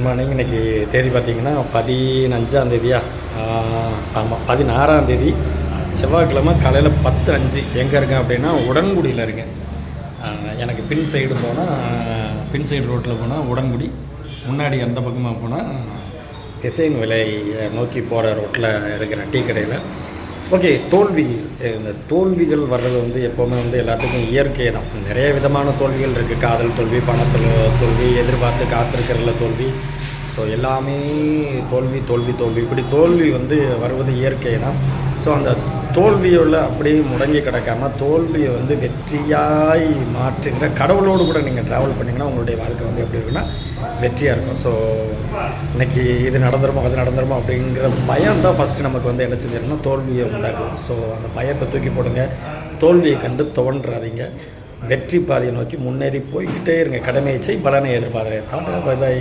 Morning இன்றைக்கி தேதி பார்த்திங்கன்னா 15ஆம் தேதியா? ஆமாம், 16ஆம் தேதி செவ்வாய்க்கிழமை காலையில் 10:05. எங்கே இருக்கேன் அப்படின்னா உடன்குடியில் இருக்கேன். எனக்கு பின் சைடு ரோட்டில் போனால் உடன்குடி, முன்னாடி அந்த பக்கமாக போனால் திசைன் விலை நோக்கி போகிற ரோட்டில் இருக்கிற டீ கடையில். ஓகே, இந்த தோல்விகள் வர்றது எப்போவுமே எல்லாத்துக்கும் இயற்கை தான். நிறைய விதமான தோல்விகள் இருக்குது. காதல் தோல்வி, பணத்தில் தோல்வி, எதிர்பார்த்து காத்திருக்கிறதுல தோல்வி. ஸோ எல்லாமே தோல்வி இப்படி தோல்வி வருவது இயற்கை தான். ஸோ அந்த தோல்வியுள்ள அப்படியே முடங்கி கிடக்காமல் தோல்வியை வெற்றியாய் மாற்றுங்கிற கடவுளோடு கூட நீங்கள் ட்ராவல் பண்ணிங்கன்னா உங்களுடைய வாழ்க்கை எப்படி இருக்குன்னா வெற்றியாக இருக்கும். ஸோ இன்றைக்கி இது நடந்துருமோ அது நடந்துருமோ அப்படிங்கிற பயம் தான் ஃபஸ்ட்டு நமக்கு என்ன செஞ்சிருக்கணும், தோல்வியை உண்டாக்கும். ஸோ அந்த பயத்தை தூக்கி போடுங்க. தோல்வியை கண்டு துவன்றாதீங்க. வெற்றி பாதையை நோக்கி முன்னேறி போய்கிட்டே இருங்க. கடமையை செய், பலனை எதிர்பார்க்குறேன். பை.